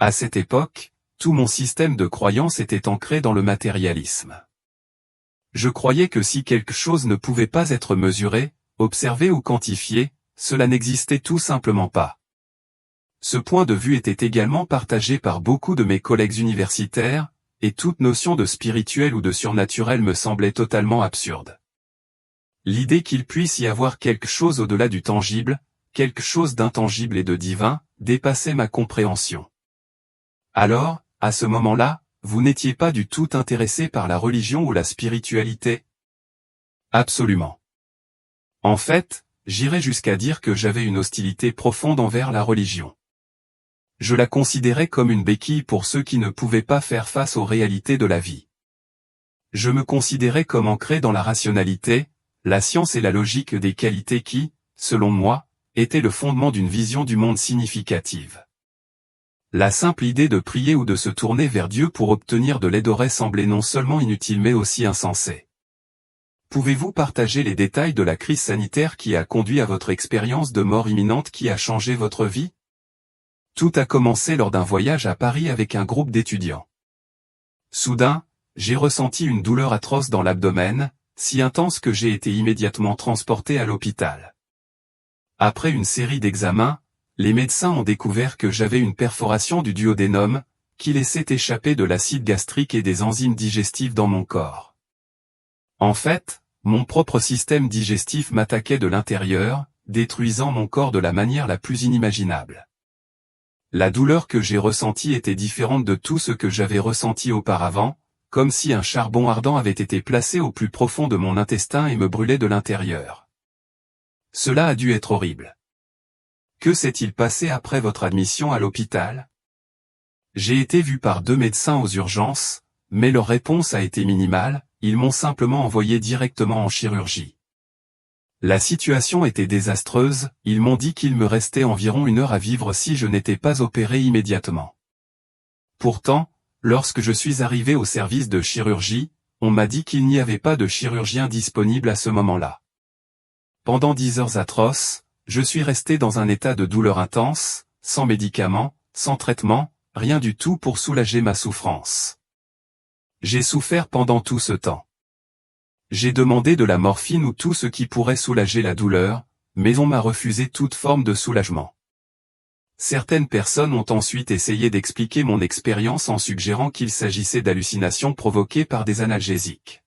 À cette époque, tout mon système de croyance était ancré dans le matérialisme. Je croyais que si quelque chose ne pouvait pas être mesuré, observé ou quantifié, cela n'existait tout simplement pas. Ce point de vue était également partagé par beaucoup de mes collègues universitaires, et toute notion de spirituel ou de surnaturel me semblait totalement absurde. L'idée qu'il puisse y avoir quelque chose au-delà du tangible, quelque chose d'intangible et de divin, dépassait ma compréhension. Alors, à ce moment-là, vous n'étiez pas du tout intéressé par la religion ou la spiritualité? Absolument. En fait, j'irais jusqu'à dire que j'avais une hostilité profonde envers la religion. Je la considérais comme une béquille pour ceux qui ne pouvaient pas faire face aux réalités de la vie. Je me considérais comme ancré dans la rationalité, la science et la logique des qualités qui, selon moi, étaient le fondement d'une vision du monde significative. La simple idée de prier ou de se tourner vers Dieu pour obtenir de l'aide aurait semblé non seulement inutile mais aussi insensée. Pouvez-vous partager les détails de la crise sanitaire qui a conduit à votre expérience de mort imminente qui a changé votre vie? Tout a commencé lors d'un voyage à Paris avec un groupe d'étudiants. Soudain, j'ai ressenti une douleur atroce dans l'abdomen, si intense que j'ai été immédiatement transporté à l'hôpital. Après une série d'examens, les médecins ont découvert que j'avais une perforation du duodénum, qui laissait échapper de l'acide gastrique et des enzymes digestives dans mon corps. En fait, mon propre système digestif m'attaquait de l'intérieur, détruisant mon corps de la manière la plus inimaginable. La douleur que j'ai ressentie était différente de tout ce que j'avais ressenti auparavant, comme si un charbon ardent avait été placé au plus profond de mon intestin et me brûlait de l'intérieur. Cela a dû être horrible. Que s'est-il passé après votre admission à l'hôpital? J'ai été vu par 2 médecins aux urgences, mais leur réponse a été minimale, ils m'ont simplement envoyé directement en chirurgie. La situation était désastreuse, ils m'ont dit qu'il me restait environ 1 heure à vivre si je n'étais pas opéré immédiatement. Pourtant, lorsque je suis arrivé au service de chirurgie, on m'a dit qu'il n'y avait pas de chirurgien disponible à ce moment-là. Pendant 10 heures atroces, je suis resté dans un état de douleur intense, sans médicaments, sans traitement, rien du tout pour soulager ma souffrance. J'ai souffert pendant tout ce temps. J'ai demandé de la morphine ou tout ce qui pourrait soulager la douleur, mais on m'a refusé toute forme de soulagement. Certaines personnes ont ensuite essayé d'expliquer mon expérience en suggérant qu'il s'agissait d'hallucinations provoquées par des analgésiques.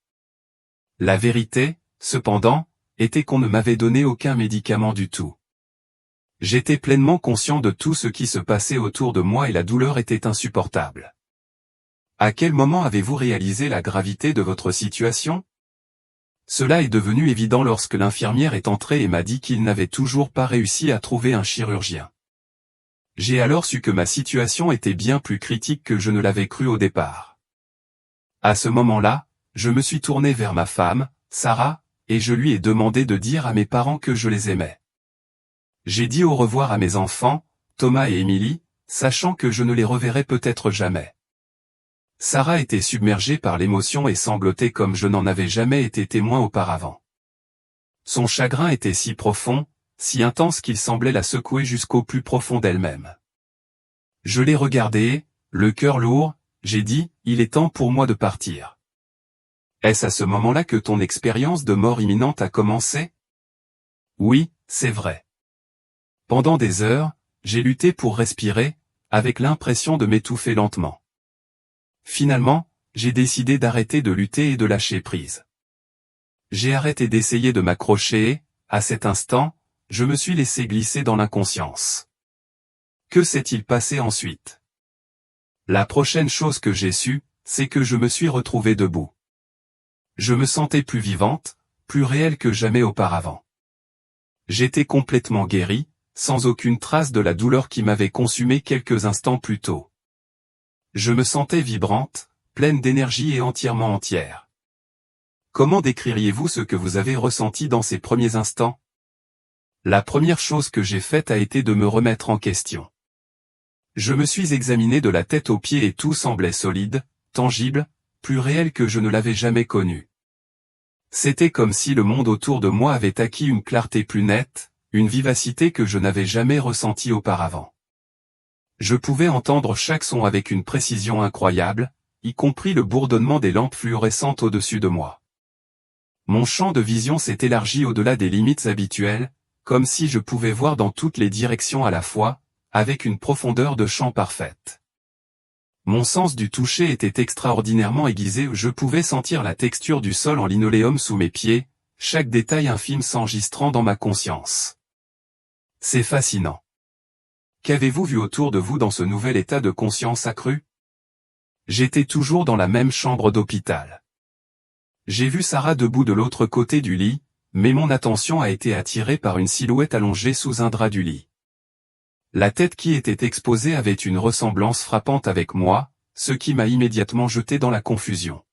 La vérité, cependant, était qu'on ne m'avait donné aucun médicament du tout. J'étais pleinement conscient de tout ce qui se passait autour de moi et la douleur était insupportable. À quel moment avez-vous réalisé la gravité de votre situation? Cela est devenu évident lorsque l'infirmière est entrée et m'a dit qu'il n'avait toujours pas réussi à trouver un chirurgien. J'ai alors su que ma situation était bien plus critique que je ne l'avais cru au départ. À ce moment-là, je me suis tourné vers ma femme, Sarah, et je lui ai demandé de dire à mes parents que je les aimais. J'ai dit au revoir à mes enfants, Thomas et Émilie, sachant que je ne les reverrais peut-être jamais. Sarah était submergée par l'émotion et sanglotait comme je n'en avais jamais été témoin auparavant. Son chagrin était si profond, si intense qu'il semblait la secouer jusqu'au plus profond d'elle-même. Je l'ai regardée, le cœur lourd, j'ai dit, il est temps pour moi de partir. Est-ce à ce moment-là que ton expérience de mort imminente a commencé? Oui, c'est vrai. Pendant des heures, j'ai lutté pour respirer, avec l'impression de m'étouffer lentement. Finalement, j'ai décidé d'arrêter de lutter et de lâcher prise. J'ai arrêté d'essayer de m'accrocher et, à cet instant, je me suis laissé glisser dans l'inconscience. Que s'est-il passé ensuite? La prochaine chose que j'ai su, c'est que je me suis retrouvé debout. Je me sentais plus vivante, plus réelle que jamais auparavant. J'étais complètement guéri, sans aucune trace de la douleur qui m'avait consumé quelques instants plus tôt. Je me sentais vibrante, pleine d'énergie et entièrement entière. Comment décririez-vous ce que vous avez ressenti dans ces premiers instants? La première chose que j'ai faite a été de me remettre en question. Je me suis examiné de la tête aux pieds et tout semblait solide, tangible, plus réel que je ne l'avais jamais connu. C'était comme si le monde autour de moi avait acquis une clarté plus nette, une vivacité que je n'avais jamais ressentie auparavant. Je pouvais entendre chaque son avec une précision incroyable, y compris le bourdonnement des lampes fluorescentes au-dessus de moi. Mon champ de vision s'est élargi au-delà des limites habituelles, comme si je pouvais voir dans toutes les directions à la fois, avec une profondeur de champ parfaite. Mon sens du toucher était extraordinairement aiguisé, je pouvais sentir la texture du sol en linoléum sous mes pieds, chaque détail infime s'enregistrant dans ma conscience. C'est fascinant. Qu'avez-vous vu autour de vous dans ce nouvel état de conscience accru? J'étais toujours dans la même chambre d'hôpital. J'ai vu Sarah debout de l'autre côté du lit, mais mon attention a été attirée par une silhouette allongée sous un drap du lit. La tête qui était exposée avait une ressemblance frappante avec moi, ce qui m'a immédiatement jeté dans la confusion.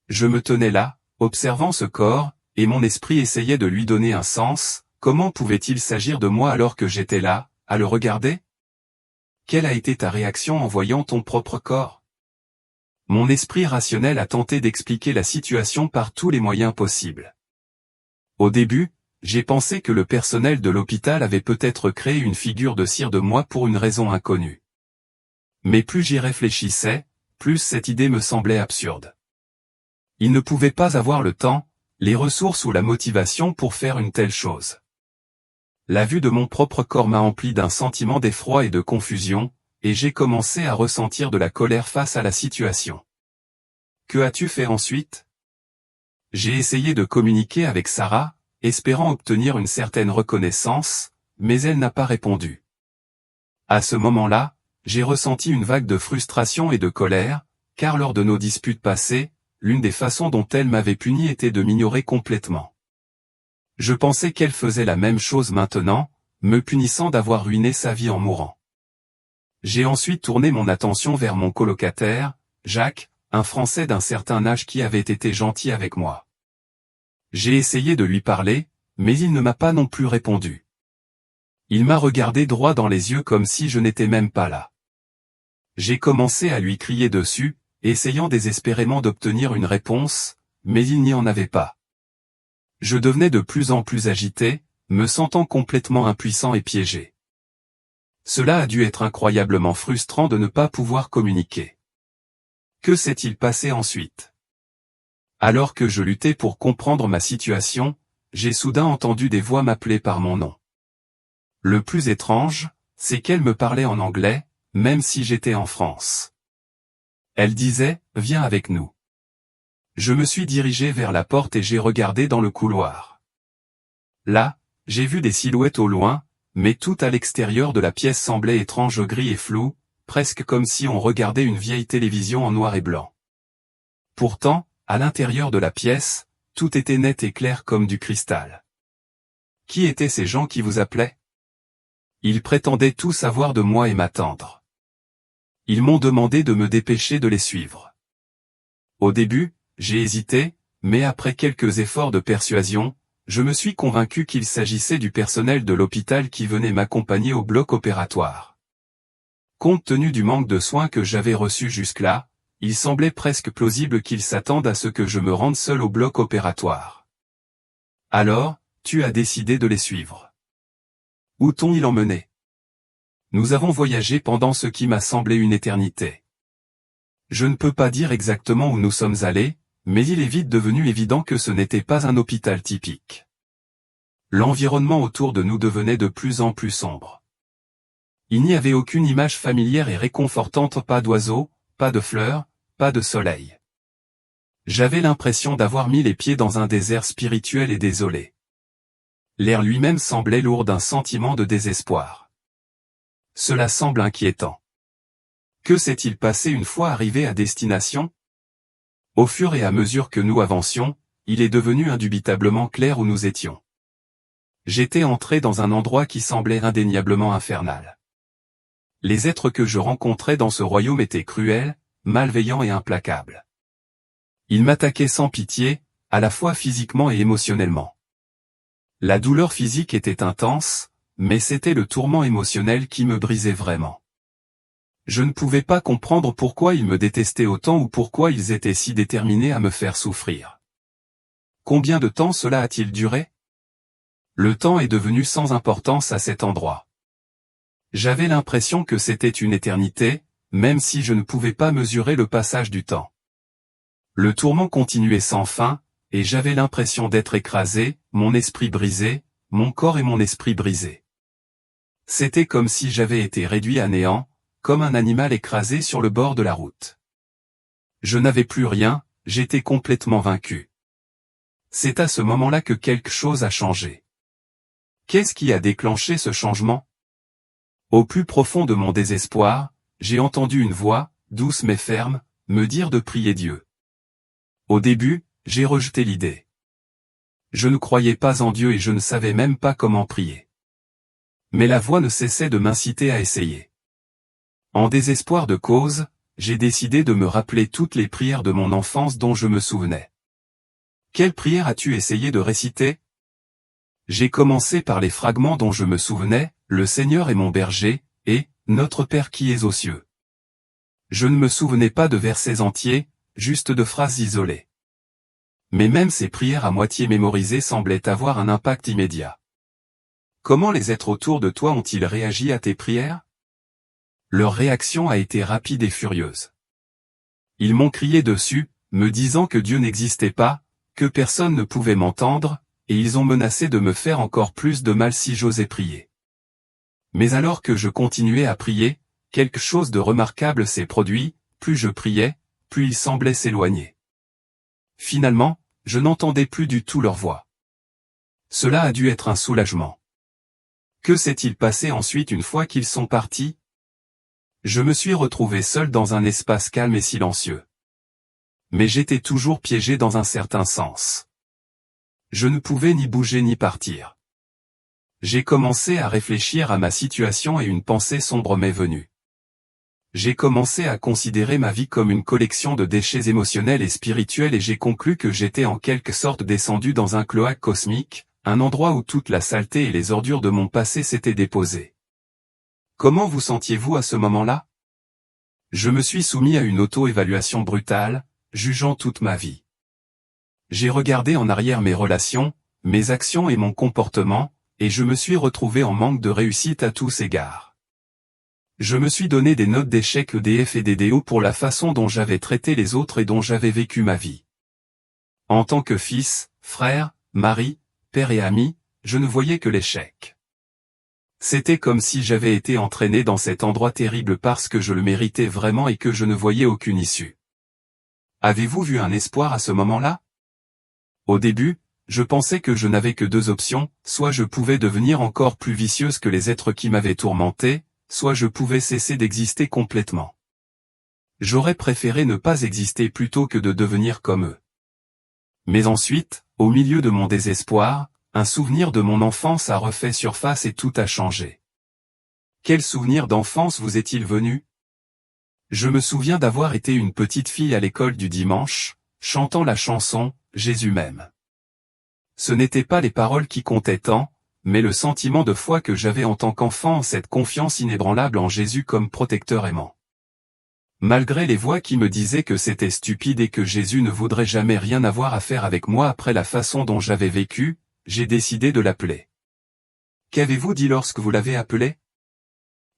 Je me tenais là, observant ce corps, et mon esprit essayait de lui donner un sens. Comment pouvait-il s'agir de moi alors que j'étais là, à le regarder? Quelle a été ta réaction en voyant ton propre corps? Mon esprit rationnel a tenté d'expliquer la situation par tous les moyens possibles. Au début, j'ai pensé que le personnel de l'hôpital avait peut-être créé une figure de cire de moi pour une raison inconnue. Mais plus j'y réfléchissais, plus cette idée me semblait absurde. Ils ne pouvaient pas avoir le temps, les ressources ou la motivation pour faire une telle chose. La vue de mon propre corps m'a empli d'un sentiment d'effroi et de confusion, et j'ai commencé à ressentir de la colère face à la situation. Que as-tu fait ensuite? J'ai essayé de communiquer avec Sarah, espérant obtenir une certaine reconnaissance, mais elle n'a pas répondu. À ce moment-là, j'ai ressenti une vague de frustration et de colère, car lors de nos disputes passées, l'une des façons dont elle m'avait puni était de m'ignorer complètement. Je pensais qu'elle faisait la même chose maintenant, me punissant d'avoir ruiné sa vie en mourant. J'ai ensuite tourné mon attention vers mon colocataire, Jacques, un Français d'un certain âge qui avait été gentil avec moi. J'ai essayé de lui parler, mais il ne m'a pas non plus répondu. Il m'a regardé droit dans les yeux comme si je n'étais même pas là. J'ai commencé à lui crier dessus, essayant désespérément d'obtenir une réponse, mais il n'y en avait pas. Je devenais de plus en plus agité, me sentant complètement impuissant et piégé. Cela a dû être incroyablement frustrant de ne pas pouvoir communiquer. Que s'est-il passé ensuite? Alors que je luttais pour comprendre ma situation, j'ai soudain entendu des voix m'appeler par mon nom. Le plus étrange, c'est qu'elles me parlaient en anglais, même si j'étais en France. Elles disaient, « Viens avec nous ». Je me suis dirigé vers la porte et j'ai regardé dans le couloir. Là, j'ai vu des silhouettes au loin, mais tout à l'extérieur de la pièce semblait étrange, gris et flou, presque comme si on regardait une vieille télévision en noir et blanc. Pourtant, à l'intérieur de la pièce, tout était net et clair comme du cristal. Qui étaient ces gens qui vous appelaient? Ils prétendaient tout savoir de moi et m'attendre. Ils m'ont demandé de me dépêcher de les suivre. Au début, j'ai hésité, mais après quelques efforts de persuasion, je me suis convaincu qu'il s'agissait du personnel de l'hôpital qui venait m'accompagner au bloc opératoire. Compte tenu du manque de soins que j'avais reçu jusque-là, il semblait presque plausible qu'ils s'attendent à ce que je me rende seul au bloc opératoire. Alors, tu as décidé de les suivre. Où t'ont-ils emmené? Nous avons voyagé pendant ce qui m'a semblé une éternité. Je ne peux pas dire exactement où nous sommes allés, mais il est vite devenu évident que ce n'était pas un hôpital typique. L'environnement autour de nous devenait de plus en plus sombre. Il n'y avait aucune image familière et réconfortante, pas d'oiseaux, pas de fleurs, pas de soleil. J'avais l'impression d'avoir mis les pieds dans un désert spirituel et désolé. L'air lui-même semblait lourd d'un sentiment de désespoir. Cela semble inquiétant. Que s'est-il passé une fois arrivé à destination? Au fur et à mesure que nous avancions, il est devenu indubitablement clair où nous étions. J'étais entré dans un endroit qui semblait indéniablement infernal. Les êtres que je rencontrais dans ce royaume étaient cruels, malveillants et implacables. Ils m'attaquaient sans pitié, à la fois physiquement et émotionnellement. La douleur physique était intense, mais c'était le tourment émotionnel qui me brisait vraiment. Je ne pouvais pas comprendre pourquoi ils me détestaient autant ou pourquoi ils étaient si déterminés à me faire souffrir. Combien de temps cela a-t-il duré? Le temps est devenu sans importance à cet endroit. J'avais l'impression que c'était une éternité, même si je ne pouvais pas mesurer le passage du temps. Le tourment continuait sans fin, et j'avais l'impression d'être écrasé, mon esprit brisé, mon corps et mon esprit brisé. C'était comme si j'avais été réduit à néant, comme un animal écrasé sur le bord de la route. Je n'avais plus rien, j'étais complètement vaincu. C'est à ce moment-là que quelque chose a changé. Qu'est-ce qui a déclenché ce changement? Au plus profond de mon désespoir, j'ai entendu une voix, douce mais ferme, me dire de prier Dieu. Au début, j'ai rejeté l'idée. Je ne croyais pas en Dieu et je ne savais même pas comment prier. Mais la voix ne cessait de m'inciter à essayer. En désespoir de cause, j'ai décidé de me rappeler toutes les prières de mon enfance dont je me souvenais. Quelle prière as-tu essayé de réciter? J'ai commencé par les fragments dont je me souvenais, le Seigneur est mon berger, et Notre Père qui es aux cieux. Je ne me souvenais pas de versets entiers, juste de phrases isolées. Mais même ces prières à moitié mémorisées semblaient avoir un impact immédiat. Comment les êtres autour de toi ont-ils réagi à tes prières? Leur réaction a été rapide et furieuse. Ils m'ont crié dessus, me disant que Dieu n'existait pas, que personne ne pouvait m'entendre, et ils ont menacé de me faire encore plus de mal si j'osais prier. Mais alors que je continuais à prier, quelque chose de remarquable s'est produit, plus je priais, plus ils semblaient s'éloigner. Finalement, je n'entendais plus du tout leur voix. Cela a dû être un soulagement. Que s'est-il passé ensuite une fois qu'ils sont partis? Je me suis retrouvé seul dans un espace calme et silencieux. Mais j'étais toujours piégé dans un certain sens. Je ne pouvais ni bouger ni partir. J'ai commencé à réfléchir à ma situation et une pensée sombre m'est venue. J'ai commencé à considérer ma vie comme une collection de déchets émotionnels et spirituels et j'ai conclu que j'étais en quelque sorte descendu dans un cloaque cosmique, un endroit où toute la saleté et les ordures de mon passé s'étaient déposées. Comment vous sentiez-vous à ce moment-là? Je me suis soumis à une auto-évaluation brutale, jugeant toute ma vie. J'ai regardé en arrière mes relations, mes actions et mon comportement, et je me suis retrouvé en manque de réussite à tous égards. Je me suis donné des notes d'échec EDF et DDO pour la façon dont j'avais traité les autres et dont j'avais vécu ma vie. En tant que fils, frère, mari, père et ami, je ne voyais que l'échec. C'était comme si j'avais été entraîné dans cet endroit terrible parce que je le méritais vraiment et que je ne voyais aucune issue. Avez-vous vu un espoir à ce moment-là? Au début, je pensais que je n'avais que deux options, soit je pouvais devenir encore plus vicieuse que les êtres qui m'avaient tourmenté, soit je pouvais cesser d'exister complètement. J'aurais préféré ne pas exister plutôt que de devenir comme eux. Mais ensuite, au milieu de mon désespoir, un souvenir de mon enfance a refait surface et tout a changé. Quel souvenir d'enfance vous est-il venu? Je me souviens d'avoir été une petite fille à l'école du dimanche, chantant la chanson « Jésus m'aime ». Ce n'étaient pas les paroles qui comptaient tant, mais le sentiment de foi que j'avais en tant qu'enfant, cette confiance inébranlable en Jésus comme protecteur aimant. Malgré les voix qui me disaient que c'était stupide et que Jésus ne voudrait jamais rien avoir à faire avec moi après la façon dont j'avais vécu, j'ai décidé de l'appeler. Qu'avez-vous dit lorsque vous l'avez appelé?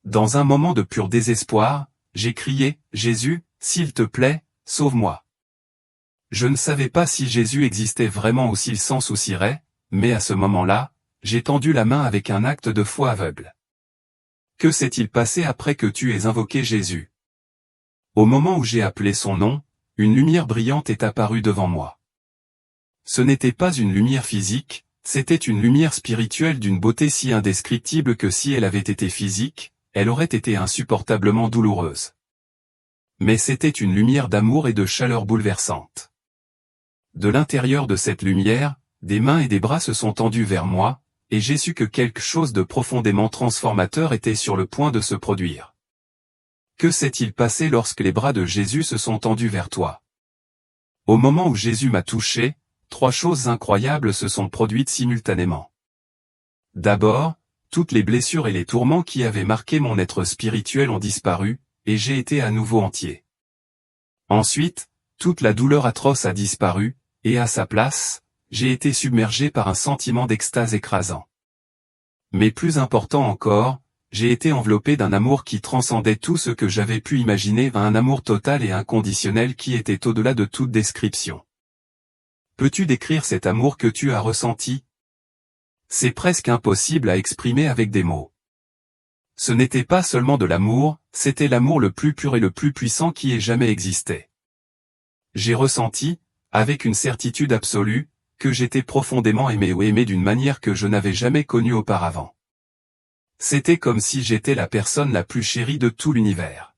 Dans un moment de pur désespoir, j'ai crié, « Jésus, s'il te plaît, sauve-moi ». Je ne savais pas si Jésus existait vraiment ou s'il s'en soucierait, mais à ce moment-là, j'ai tendu la main avec un acte de foi aveugle. Que s'est-il passé après que tu aies invoqué Jésus? Au moment où j'ai appelé son nom, une lumière brillante est apparue devant moi. Ce n'était pas une lumière physique, c'était une lumière spirituelle d'une beauté si indescriptible que si elle avait été physique, elle aurait été insupportablement douloureuse. Mais c'était une lumière d'amour et de chaleur bouleversante. De l'intérieur de cette lumière, des mains et des bras se sont tendus vers moi, et j'ai su que quelque chose de profondément transformateur était sur le point de se produire. Que s'est-il passé lorsque les bras de Jésus se sont tendus vers toi? Au moment où Jésus m'a touché, trois choses incroyables se sont produites simultanément. D'abord, toutes les blessures et les tourments qui avaient marqué mon être spirituel ont disparu, et j'ai été à nouveau entier. Ensuite, toute la douleur atroce a disparu, et à sa place, j'ai été submergé par un sentiment d'extase écrasant. Mais plus important encore, j'ai été enveloppé d'un amour qui transcendait tout ce que j'avais pu imaginer, un amour total et inconditionnel qui était au-delà de toute description. Peux-tu décrire cet amour que tu as ressenti? C'est presque impossible à exprimer avec des mots. Ce n'était pas seulement de l'amour, c'était l'amour le plus pur et le plus puissant qui ait jamais existé. J'ai ressenti, avec une certitude absolue, que j'étais profondément aimé ou aimé d'une manière que je n'avais jamais connue auparavant. C'était comme si j'étais la personne la plus chérie de tout l'univers.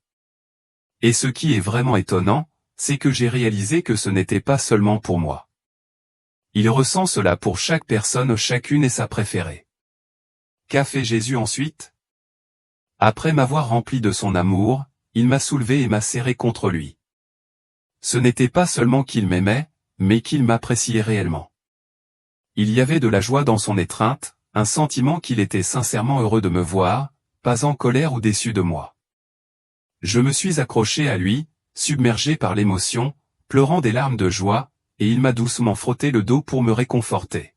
Et ce qui est vraiment étonnant, c'est que j'ai réalisé que ce n'était pas seulement pour moi. Il ressent cela pour chaque personne, chacune est sa préférée. Qu'a fait Jésus ensuite? Après m'avoir rempli de son amour, il m'a soulevé et m'a serré contre lui. Ce n'était pas seulement qu'il m'aimait, mais qu'il m'appréciait réellement. Il y avait de la joie dans son étreinte, un sentiment qu'il était sincèrement heureux de me voir, pas en colère ou déçu de moi. Je me suis accroché à lui, submergé par l'émotion, pleurant des larmes de joie, et il m'a doucement frotté le dos pour me réconforter.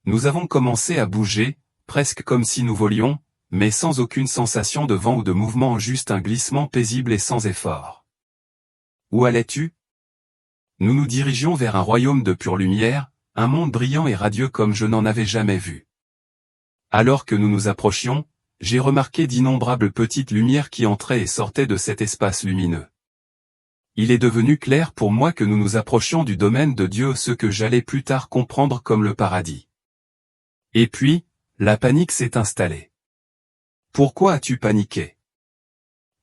Nous avons commencé à bouger, presque comme si nous volions, mais sans aucune sensation de vent ou de mouvement, juste un glissement paisible et sans effort. Où allais-tu? Nous nous dirigions vers un royaume de pure lumière, un monde brillant et radieux comme je n'en avais jamais vu. Alors que nous nous approchions, j'ai remarqué d'innombrables petites lumières qui entraient et sortaient de cet espace lumineux. Il est devenu clair pour moi que nous nous approchions du domaine de Dieu, ce que j'allais plus tard comprendre comme le paradis. Et puis, la panique s'est installée. Pourquoi as-tu paniqué?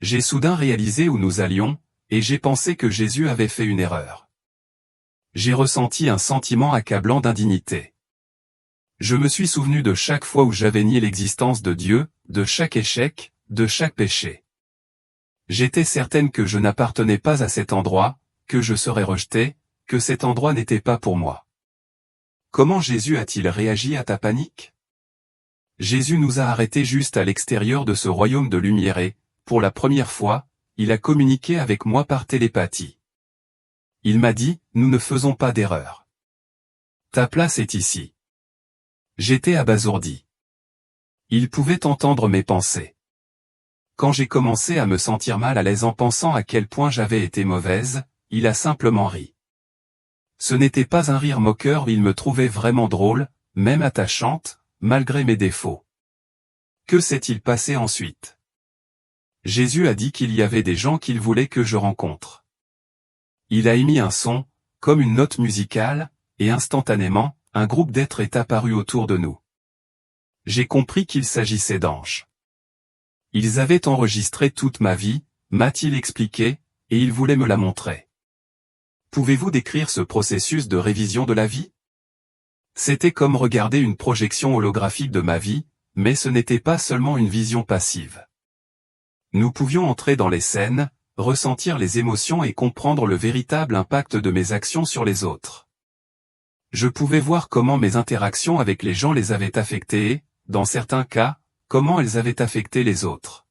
J'ai soudain réalisé où nous allions, et j'ai pensé que Jésus avait fait une erreur. J'ai ressenti un sentiment accablant d'indignité. Je me suis souvenu de chaque fois où j'avais nié l'existence de Dieu, de chaque échec, de chaque péché. J'étais certaine que je n'appartenais pas à cet endroit, que je serais rejeté, que cet endroit n'était pas pour moi. Comment Jésus a-t-il réagi à ta panique? Jésus nous a arrêtés juste à l'extérieur de ce royaume de lumière et, pour la première fois, il a communiqué avec moi par télépathie. Il m'a dit, nous ne faisons pas d'erreur. Ta place est ici. J'étais abasourdi. Il pouvait entendre mes pensées. Quand j'ai commencé à me sentir mal à l'aise en pensant à quel point j'avais été mauvaise, il a simplement ri. Ce n'était pas un rire moqueur, il me trouvait vraiment drôle, même attachante, malgré mes défauts. Que s'est-il passé ensuite? Jésus a dit qu'il y avait des gens qu'il voulait que je rencontre. Il a émis un son, comme une note musicale, et instantanément, un groupe d'êtres est apparu autour de nous. J'ai compris qu'il s'agissait d'anges. Ils avaient enregistré toute ma vie, m'a-t-il expliqué, et ils voulaient me la montrer. Pouvez-vous décrire ce processus de révision de la vie? C'était comme regarder une projection holographique de ma vie, mais ce n'était pas seulement une vision passive. Nous pouvions entrer dans les scènes, ressentir les émotions et comprendre le véritable impact de mes actions sur les autres. Je pouvais voir comment mes interactions avec les gens les avaient affectés et, dans certains cas, comment elles avaient affecté les autres.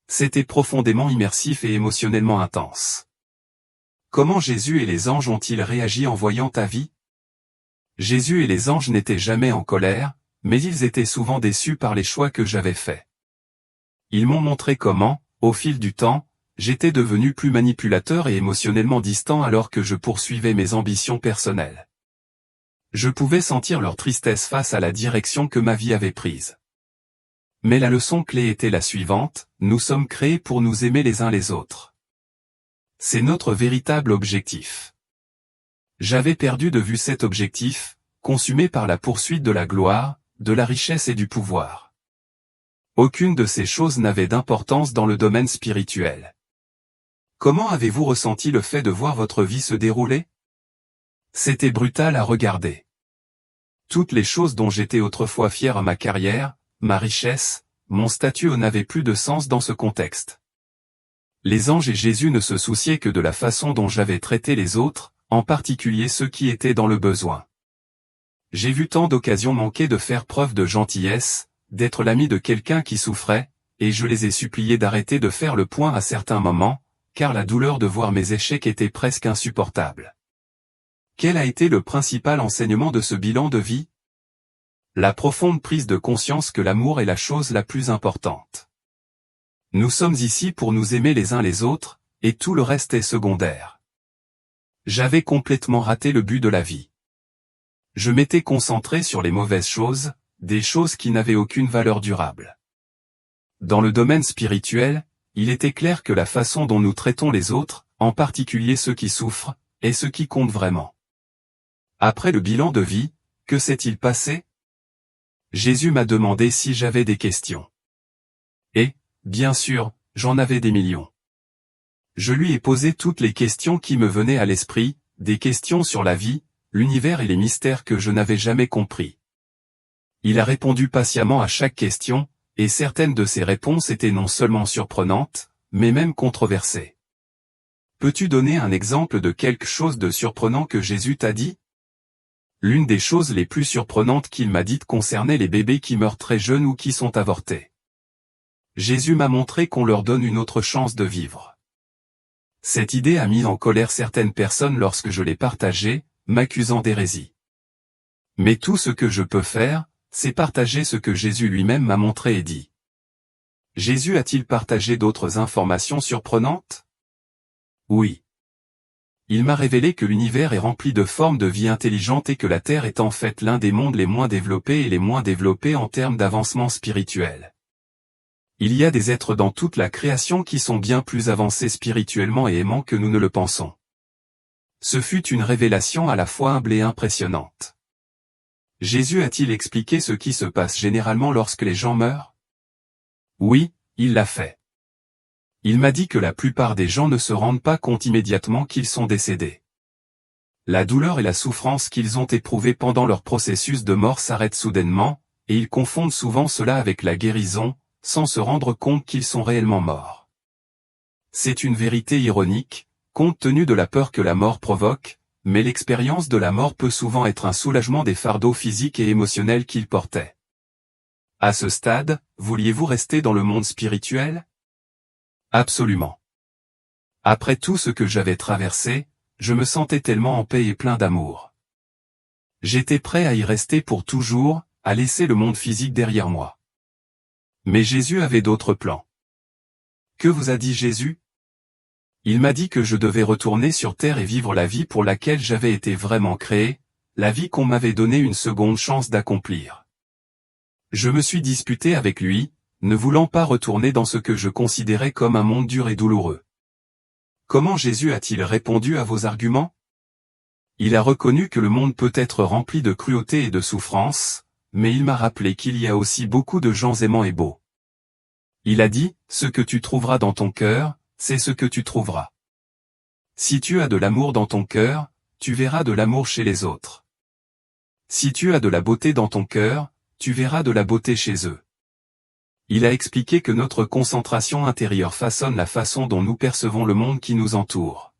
C'était profondément immersif et émotionnellement intense. Comment Jésus et les anges ont-ils réagi en voyant ta vie? Jésus et les anges n'étaient jamais en colère, mais ils étaient souvent déçus par les choix que j'avais faits. Ils m'ont montré comment, au fil du temps, j'étais devenu plus manipulateur et émotionnellement distant alors que je poursuivais mes ambitions personnelles. Je pouvais sentir leur tristesse face à la direction que ma vie avait prise. Mais la leçon clé était la suivante, nous sommes créés pour nous aimer les uns les autres. C'est notre véritable objectif. J'avais perdu de vue cet objectif, consumé par la poursuite de la gloire, de la richesse et du pouvoir. Aucune de ces choses n'avait d'importance dans le domaine spirituel. Comment avez-vous ressenti le fait de voir votre vie se dérouler? C'était brutal à regarder. Toutes les choses dont j'étais autrefois fier, ma carrière, ma richesse, mon statut n'avaient plus de sens dans ce contexte. Les anges et Jésus ne se souciaient que de la façon dont j'avais traité les autres, en particulier ceux qui étaient dans le besoin. J'ai vu tant d'occasions manquer de faire preuve de gentillesse, d'être l'ami de quelqu'un qui souffrait, et je les ai suppliés d'arrêter de faire le point à certains moments, car la douleur de voir mes échecs était presque insupportable. Quel a été le principal enseignement de ce bilan de vie? La profonde prise de conscience que l'amour est la chose la plus importante. Nous sommes ici pour nous aimer les uns les autres, et tout le reste est secondaire. J'avais complètement raté le but de la vie. Je m'étais concentré sur les mauvaises choses, des choses qui n'avaient aucune valeur durable. Dans le domaine spirituel, il était clair que la façon dont nous traitons les autres, en particulier ceux qui souffrent, est ce qui compte vraiment. Après le bilan de vie, que s'est-il passé? Jésus m'a demandé si j'avais des questions. Et, bien sûr, j'en avais des millions. Je lui ai posé toutes les questions qui me venaient à l'esprit, des questions sur la vie, l'univers et les mystères que je n'avais jamais compris. Il a répondu patiemment à chaque question, et certaines de ses réponses étaient non seulement surprenantes, mais même controversées. Peux-tu donner un exemple de quelque chose de surprenant que Jésus t'a dit? L'une des choses les plus surprenantes qu'il m'a dites concernait les bébés qui meurent très jeunes ou qui sont avortés. Jésus m'a montré qu'on leur donne une autre chance de vivre. Cette idée a mis en colère certaines personnes lorsque je l'ai partagée, m'accusant d'hérésie. Mais tout ce que je peux faire, c'est partager ce que Jésus lui-même m'a montré et dit. Jésus a-t-il partagé d'autres informations surprenantes? Oui. Il m'a révélé que l'univers est rempli de formes de vie intelligentes et que la Terre est en fait l'un des mondes les moins développés et les moins développés en termes d'avancement spirituel. Il y a des êtres dans toute la création qui sont bien plus avancés spirituellement et aimants que nous ne le pensons. Ce fut une révélation à la fois humble et impressionnante. Jésus a-t-il expliqué ce qui se passe généralement lorsque les gens meurent? Oui, il l'a fait. Il m'a dit que la plupart des gens ne se rendent pas compte immédiatement qu'ils sont décédés. La douleur et la souffrance qu'ils ont éprouvées pendant leur processus de mort s'arrêtent soudainement, et ils confondent souvent cela avec la guérison, sans se rendre compte qu'ils sont réellement morts. C'est une vérité ironique, compte tenu de la peur que la mort provoque, mais l'expérience de la mort peut souvent être un soulagement des fardeaux physiques et émotionnels qu'ils portaient. À ce stade, vouliez-vous rester dans le monde spirituel? Absolument. Après tout ce que j'avais traversé, je me sentais tellement en paix et plein d'amour. J'étais prêt à y rester pour toujours, à laisser le monde physique derrière moi. Mais Jésus avait d'autres plans. Que vous a dit Jésus? Il m'a dit que je devais retourner sur terre et vivre la vie pour laquelle j'avais été vraiment créé, la vie qu'on m'avait donné une seconde chance d'accomplir. Je me suis disputé avec lui, ne voulant pas retourner dans ce que je considérais comme un monde dur et douloureux. Comment Jésus a-t-il répondu à vos arguments? Il a reconnu que le monde peut être rempli de cruauté et de souffrance, mais il m'a rappelé qu'il y a aussi beaucoup de gens aimants et beaux. Il a dit, ce que tu trouveras dans ton cœur, c'est ce que tu trouveras. Si tu as de l'amour dans ton cœur, tu verras de l'amour chez les autres. Si tu as de la beauté dans ton cœur, tu verras de la beauté chez eux. Il a expliqué que notre concentration intérieure façonne la façon dont nous percevons le monde qui nous entoure.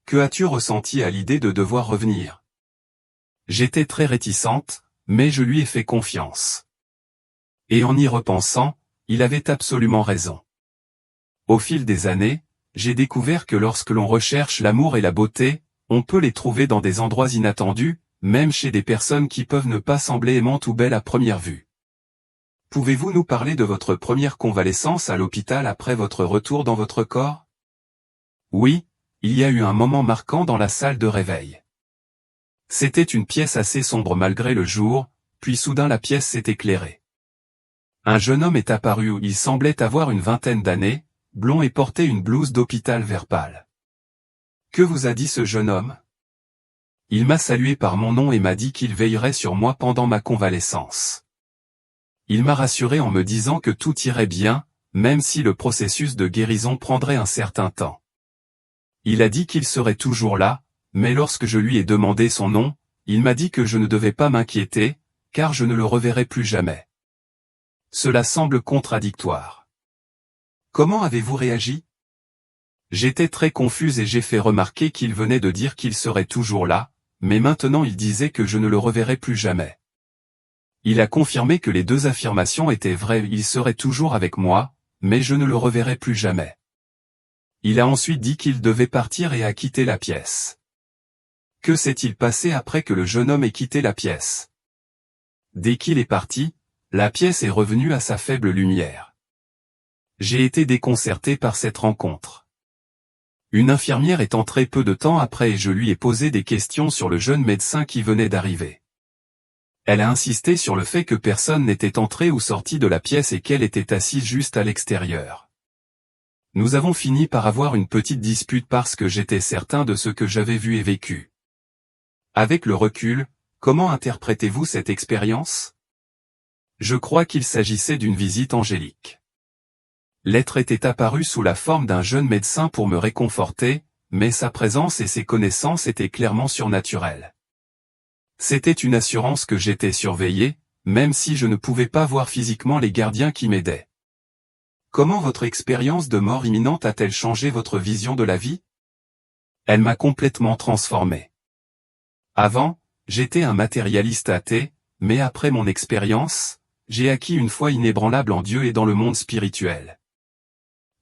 Que as-tu ressenti à l'idée de devoir revenir? J'étais très réticente, mais je lui ai fait confiance. Et en y repensant, il avait absolument raison. Au fil des années, j'ai découvert que lorsque l'on recherche l'amour et la beauté, on peut les trouver dans des endroits inattendus, même chez des personnes qui peuvent ne pas sembler aimantes ou belles à première vue. Pouvez-vous nous parler de votre première convalescence à l'hôpital après votre retour dans votre corps? Oui, il y a eu un moment marquant dans la salle de réveil. C'était une pièce assez sombre malgré le jour, puis soudain la pièce s'est éclairée. Un jeune homme est apparu où il semblait avoir une vingtaine d'années, blond et portait une blouse d'hôpital vert pâle. Que vous a dit ce jeune homme? Il m'a salué par mon nom et m'a dit qu'il veillerait sur moi pendant ma convalescence. Il m'a rassuré en me disant que tout irait bien, même si le processus de guérison prendrait un certain temps. Il a dit qu'il serait toujours là, mais lorsque je lui ai demandé son nom, il m'a dit que je ne devais pas m'inquiéter, car je ne le reverrai plus jamais. Cela semble contradictoire. Comment avez-vous réagi? J'étais très confuse et j'ai fait remarquer qu'il venait de dire qu'il serait toujours là, mais maintenant il disait que je ne le reverrai plus jamais. Il a confirmé que les deux affirmations étaient vraies, il serait toujours avec moi, mais je ne le reverrai plus jamais. Il a ensuite dit qu'il devait partir et a quitté la pièce. Que s'est-il passé après que le jeune homme ait quitté la pièce? Dès qu'il est parti, la pièce est revenue à sa faible lumière. J'ai été déconcerté par cette rencontre. Une infirmière est entrée peu de temps après et je lui ai posé des questions sur le jeune médecin qui venait d'arriver. Elle a insisté sur le fait que personne n'était entré ou sorti de la pièce et qu'elle était assise juste à l'extérieur. Nous avons fini par avoir une petite dispute parce que j'étais certain de ce que j'avais vu et vécu. Avec le recul, comment interprétez-vous cette expérience? Je crois qu'il s'agissait d'une visite angélique. L'être était apparu sous la forme d'un jeune médecin pour me réconforter, mais sa présence et ses connaissances étaient clairement surnaturelles. C'était une assurance que j'étais surveillé, même si je ne pouvais pas voir physiquement les gardiens qui m'aidaient. Comment votre expérience de mort imminente a-t-elle changé votre vision de la vie? Elle m'a complètement transformé. Avant, j'étais un matérialiste athée, mais après mon expérience, j'ai acquis une foi inébranlable en Dieu et dans le monde spirituel.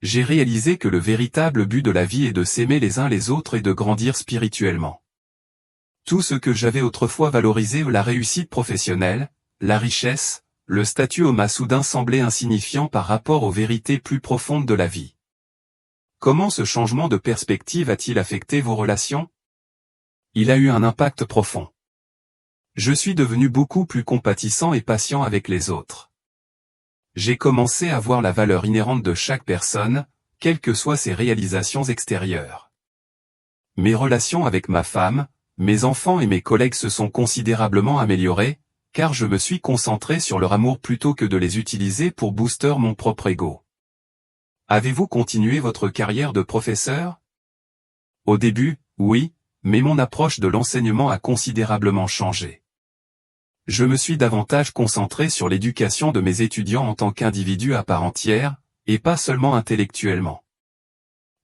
J'ai réalisé que le véritable but de la vie est de s'aimer les uns les autres et de grandir spirituellement. Tout ce que j'avais autrefois valorisé, la réussite professionnelle, la richesse, le statut m'a soudain semblé insignifiant par rapport aux vérités plus profondes de la vie. Comment ce changement de perspective a-t-il affecté vos relations? Il a eu un impact profond. Je suis devenu beaucoup plus compatissant et patient avec les autres. J'ai commencé à voir la valeur inhérente de chaque personne, quelles que soient ses réalisations extérieures. Mes relations avec ma femme, mes enfants et mes collègues se sont considérablement améliorées, car je me suis concentré sur leur amour plutôt que de les utiliser pour booster mon propre ego. Avez-vous continué votre carrière de professeur? Au début, oui, mais mon approche de l'enseignement a considérablement changé. Je me suis davantage concentré sur l'éducation de mes étudiants en tant qu'individus à part entière, et pas seulement intellectuellement.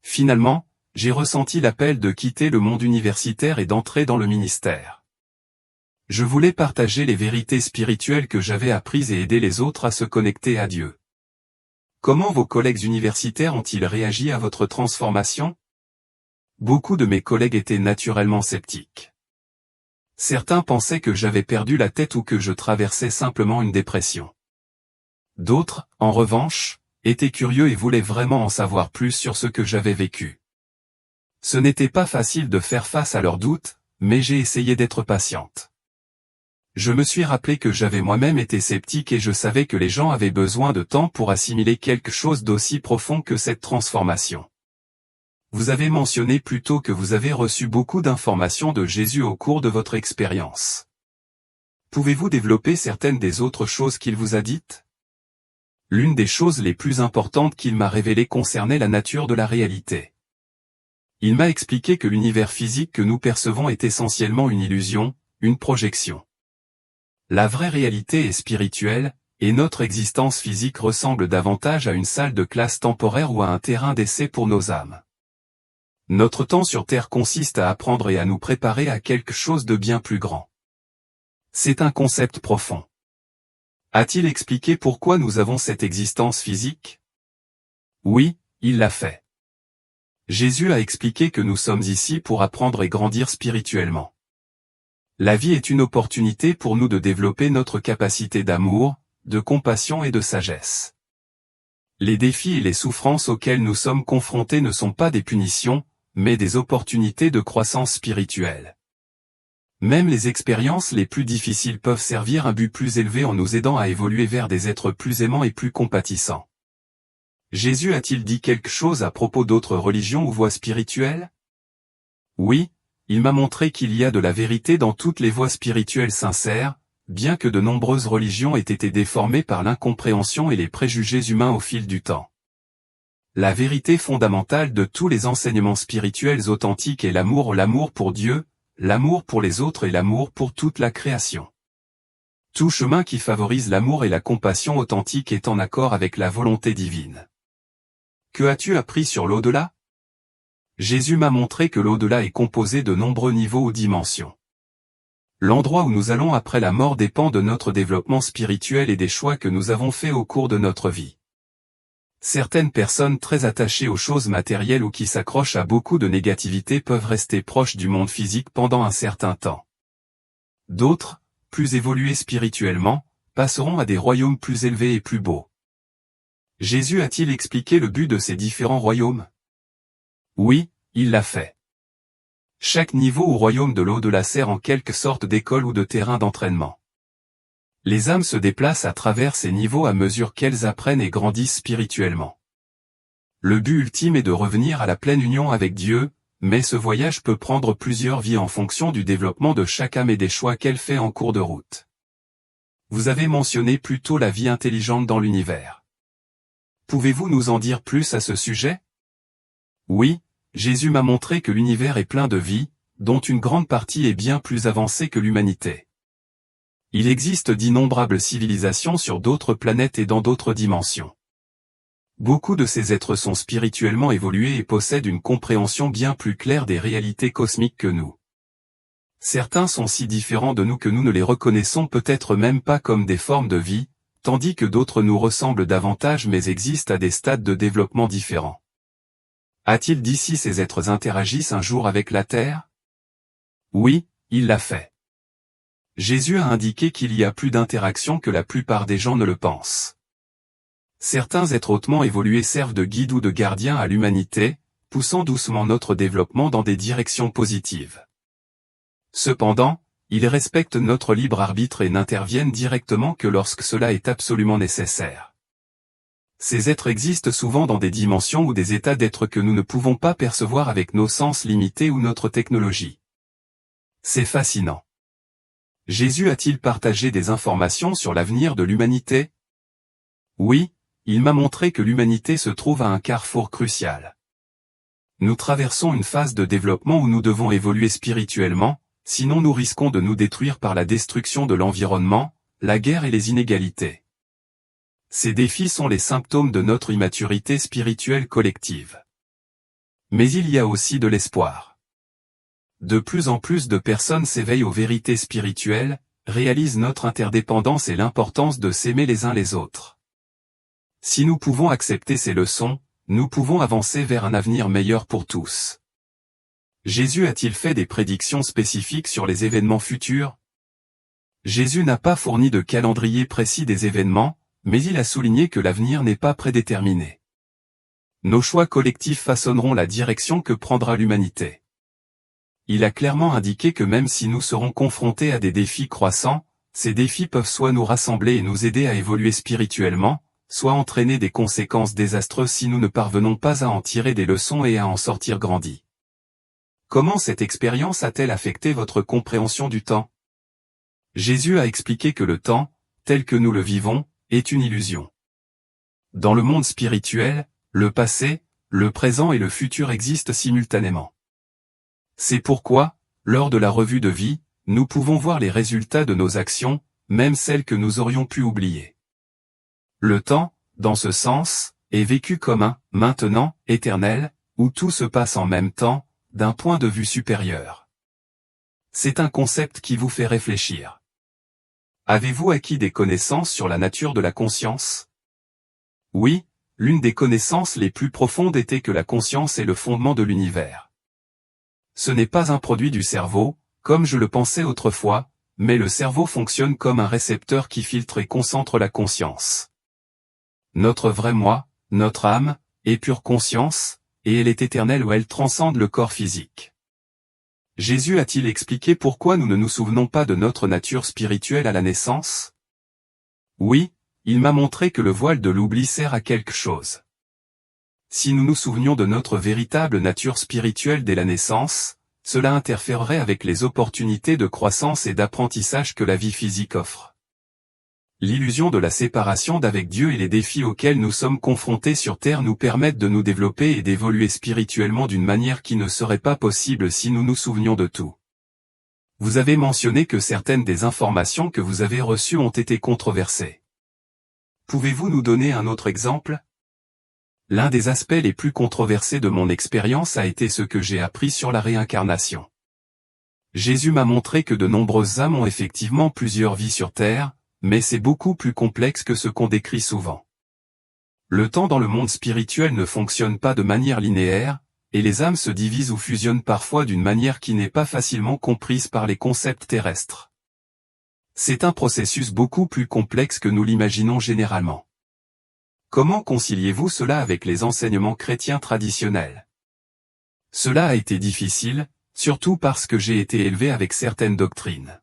Finalement, j'ai ressenti l'appel de quitter le monde universitaire et d'entrer dans le ministère. Je voulais partager les vérités spirituelles que j'avais apprises et aider les autres à se connecter à Dieu. Comment vos collègues universitaires ont-ils réagi à votre transformation? Beaucoup de mes collègues étaient naturellement sceptiques. Certains pensaient que j'avais perdu la tête ou que je traversais simplement une dépression. D'autres, en revanche, étaient curieux et voulaient vraiment en savoir plus sur ce que j'avais vécu. Ce n'était pas facile de faire face à leurs doutes, mais j'ai essayé d'être patiente. Je me suis rappelé que j'avais moi-même été sceptique et je savais que les gens avaient besoin de temps pour assimiler quelque chose d'aussi profond que cette transformation. Vous avez mentionné plus tôt que vous avez reçu beaucoup d'informations de Jésus au cours de votre expérience. Pouvez-vous développer certaines des autres choses qu'il vous a dites? L'une des choses les plus importantes qu'il m'a révélées concernait la nature de la réalité. Il m'a expliqué que l'univers physique que nous percevons est essentiellement une illusion, une projection. La vraie réalité est spirituelle, et notre existence physique ressemble davantage à une salle de classe temporaire ou à un terrain d'essai pour nos âmes. Notre temps sur Terre consiste à apprendre et à nous préparer à quelque chose de bien plus grand. C'est un concept profond. A-t-il expliqué pourquoi nous avons cette existence physique? Oui, il l'a fait. Jésus a expliqué que nous sommes ici pour apprendre et grandir spirituellement. La vie est une opportunité pour nous de développer notre capacité d'amour, de compassion et de sagesse. Les défis et les souffrances auxquels nous sommes confrontés ne sont pas des punitions, mais des opportunités de croissance spirituelle. Même les expériences les plus difficiles peuvent servir un but plus élevé en nous aidant à évoluer vers des êtres plus aimants et plus compatissants. Jésus a-t-il dit quelque chose à propos d'autres religions ou voies spirituelles? Oui, il m'a montré qu'il y a de la vérité dans toutes les voies spirituelles sincères, bien que de nombreuses religions aient été déformées par l'incompréhension et les préjugés humains au fil du temps. La vérité fondamentale de tous les enseignements spirituels authentiques est l'amour pour Dieu, l'amour pour les autres et l'amour pour toute la création. Tout chemin qui favorise l'amour et la compassion authentique est en accord avec la volonté divine. Que as-tu appris sur l'au-delà? Jésus m'a montré que l'au-delà est composé de nombreux niveaux ou dimensions. L'endroit où nous allons après la mort dépend de notre développement spirituel et des choix que nous avons faits au cours de notre vie. Certaines personnes très attachées aux choses matérielles ou qui s'accrochent à beaucoup de négativité peuvent rester proches du monde physique pendant un certain temps. D'autres, plus évolués spirituellement, passeront à des royaumes plus élevés et plus beaux. Jésus a-t-il expliqué le but de ces différents royaumes? Oui, il l'a fait. Chaque niveau ou royaume de l'au-delà sert en quelque sorte d'école ou de terrain d'entraînement. Les âmes se déplacent à travers ces niveaux à mesure qu'elles apprennent et grandissent spirituellement. Le but ultime est de revenir à la pleine union avec Dieu, mais ce voyage peut prendre plusieurs vies en fonction du développement de chaque âme et des choix qu'elle fait en cours de route. Vous avez mentionné plus tôt la vie intelligente dans l'univers. Pouvez-vous nous en dire plus à ce sujet? Oui, Jésus m'a montré que l'univers est plein de vie, dont une grande partie est bien plus avancée que l'humanité. Il existe d'innombrables civilisations sur d'autres planètes et dans d'autres dimensions. Beaucoup de ces êtres sont spirituellement évolués et possèdent une compréhension bien plus claire des réalités cosmiques que nous. Certains sont si différents de nous que nous ne les reconnaissons peut-être même pas comme des formes de vie, tandis que d'autres nous ressemblent davantage mais existent à des stades de développement différents. A-t-il dit si ces êtres interagissent un jour avec la Terre? Oui, il l'a fait. Jésus a indiqué qu'il y a plus d'interaction que la plupart des gens ne le pensent. Certains êtres hautement évolués servent de guide ou de gardien à l'humanité, poussant doucement notre développement dans des directions positives. Cependant, ils respectent notre libre arbitre et n'interviennent directement que lorsque cela est absolument nécessaire. Ces êtres existent souvent dans des dimensions ou des états d'être que nous ne pouvons pas percevoir avec nos sens limités ou notre technologie. C'est fascinant. Jésus a-t-il partagé des informations sur l'avenir de l'humanité? Oui, il m'a montré que l'humanité se trouve à un carrefour crucial. Nous traversons une phase de développement où nous devons évoluer spirituellement, sinon nous risquons de nous détruire par la destruction de l'environnement, la guerre et les inégalités. Ces défis sont les symptômes de notre immaturité spirituelle collective. Mais il y a aussi de l'espoir. De plus en plus de personnes s'éveillent aux vérités spirituelles, réalisent notre interdépendance et l'importance de s'aimer les uns les autres. Si nous pouvons accepter ces leçons, nous pouvons avancer vers un avenir meilleur pour tous. Jésus a-t-il fait des prédictions spécifiques sur les événements futurs? Jésus n'a pas fourni de calendrier précis des événements, mais il a souligné que l'avenir n'est pas prédéterminé. Nos choix collectifs façonneront la direction que prendra l'humanité. Il a clairement indiqué que même si nous serons confrontés à des défis croissants, ces défis peuvent soit nous rassembler et nous aider à évoluer spirituellement, soit entraîner des conséquences désastreuses si nous ne parvenons pas à en tirer des leçons et à en sortir grandis. Comment cette expérience a-t-elle affecté votre compréhension du temps? Jésus a expliqué que le temps, tel que nous le vivons, est une illusion. Dans le monde spirituel, le passé, le présent et le futur existent simultanément. C'est pourquoi, lors de la revue de vie, nous pouvons voir les résultats de nos actions, même celles que nous aurions pu oublier. Le temps, dans ce sens, est vécu comme un « maintenant » éternel, où tout se passe en même temps, d'un point de vue supérieur. C'est un concept qui vous fait réfléchir. Avez-vous acquis des connaissances sur la nature de la conscience? Oui, l'une des connaissances les plus profondes était que la conscience est le fondement de l'univers. Ce n'est pas un produit du cerveau, comme je le pensais autrefois, mais le cerveau fonctionne comme un récepteur qui filtre et concentre la conscience. Notre vrai moi, notre âme, est pure conscience, et elle est éternelle ou elle transcende le corps physique. Jésus a-t-il expliqué pourquoi nous ne nous souvenons pas de notre nature spirituelle à la naissance? Oui, il m'a montré que le voile de l'oubli sert à quelque chose. Si nous nous souvenions de notre véritable nature spirituelle dès la naissance, cela interférerait avec les opportunités de croissance et d'apprentissage que la vie physique offre. L'illusion de la séparation d'avec Dieu et les défis auxquels nous sommes confrontés sur Terre nous permettent de nous développer et d'évoluer spirituellement d'une manière qui ne serait pas possible si nous nous souvenions de tout. Vous avez mentionné que certaines des informations que vous avez reçues ont été controversées. Pouvez-vous nous donner un autre exemple? L'un des aspects les plus controversés de mon expérience a été ce que j'ai appris sur la réincarnation. Jésus m'a montré que de nombreuses âmes ont effectivement plusieurs vies sur Terre, mais c'est beaucoup plus complexe que ce qu'on décrit souvent. Le temps dans le monde spirituel ne fonctionne pas de manière linéaire, et les âmes se divisent ou fusionnent parfois d'une manière qui n'est pas facilement comprise par les concepts terrestres. C'est un processus beaucoup plus complexe que nous l'imaginons généralement. Comment conciliez-vous cela avec les enseignements chrétiens traditionnels? Cela a été difficile, surtout parce que j'ai été élevé avec certaines doctrines.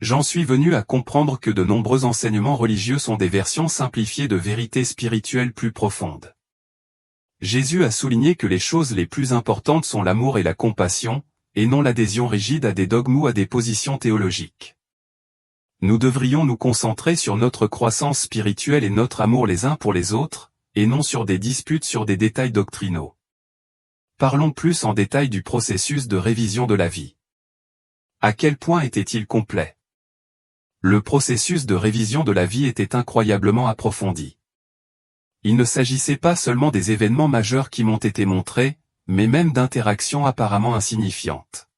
J'en suis venu à comprendre que de nombreux enseignements religieux sont des versions simplifiées de vérités spirituelles plus profondes. Jésus a souligné que les choses les plus importantes sont l'amour et la compassion, et non l'adhésion rigide à des dogmes ou à des positions théologiques. Nous devrions nous concentrer sur notre croissance spirituelle et notre amour les uns pour les autres, et non sur des disputes sur des détails doctrinaux. Parlons plus en détail du processus de révision de la vie. À quel point était-il complet? Le processus de révision de la vie était incroyablement approfondi. Il ne s'agissait pas seulement des événements majeurs qui m'ont été montrés, mais même d'interactions apparemment insignifiantes.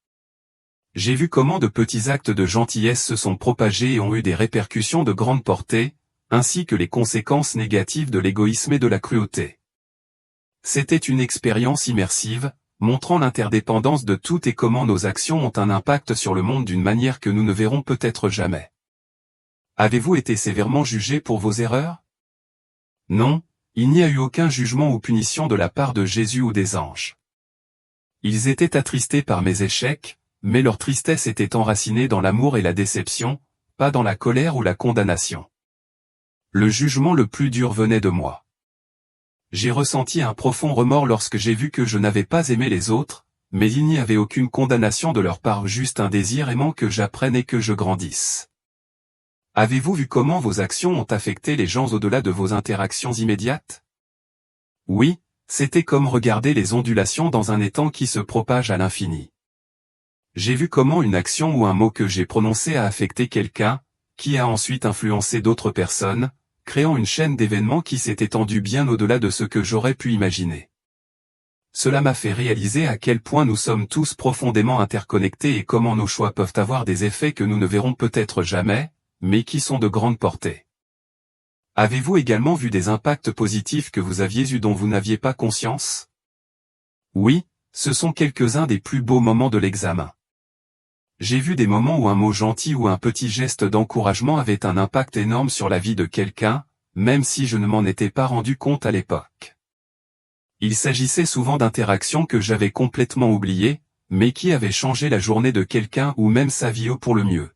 J'ai vu comment de petits actes de gentillesse se sont propagés et ont eu des répercussions de grande portée, ainsi que les conséquences négatives de l'égoïsme et de la cruauté. C'était une expérience immersive, montrant l'interdépendance de tout et comment nos actions ont un impact sur le monde d'une manière que nous ne verrons peut-être jamais. Avez-vous été sévèrement jugé pour vos erreurs? Non, il n'y a eu aucun jugement ou punition de la part de Jésus ou des anges. Ils étaient attristés par mes échecs, mais leur tristesse était enracinée dans l'amour et la déception, pas dans la colère ou la condamnation. Le jugement le plus dur venait de moi. J'ai ressenti un profond remords lorsque j'ai vu que je n'avais pas aimé les autres, mais il n'y avait aucune condamnation de leur part, juste un désir aimant que j'apprenne et que je grandisse. Avez-vous vu comment vos actions ont affecté les gens au-delà de vos interactions immédiates? Oui, c'était comme regarder les ondulations dans un étang qui se propage à l'infini. J'ai vu comment une action ou un mot que j'ai prononcé a affecté quelqu'un, qui a ensuite influencé d'autres personnes, créant une chaîne d'événements qui s'est étendue bien au-delà de ce que j'aurais pu imaginer. Cela m'a fait réaliser à quel point nous sommes tous profondément interconnectés et comment nos choix peuvent avoir des effets que nous ne verrons peut-être jamais, mais qui sont de grande portée. Avez-vous également vu des impacts positifs que vous aviez eus dont vous n'aviez pas conscience? Oui, ce sont quelques-uns des plus beaux moments de l'examen. J'ai vu des moments où un mot gentil ou un petit geste d'encouragement avait un impact énorme sur la vie de quelqu'un, même si je ne m'en étais pas rendu compte à l'époque. Il s'agissait souvent d'interactions que j'avais complètement oubliées, mais qui avaient changé la journée de quelqu'un ou même sa vie pour le mieux.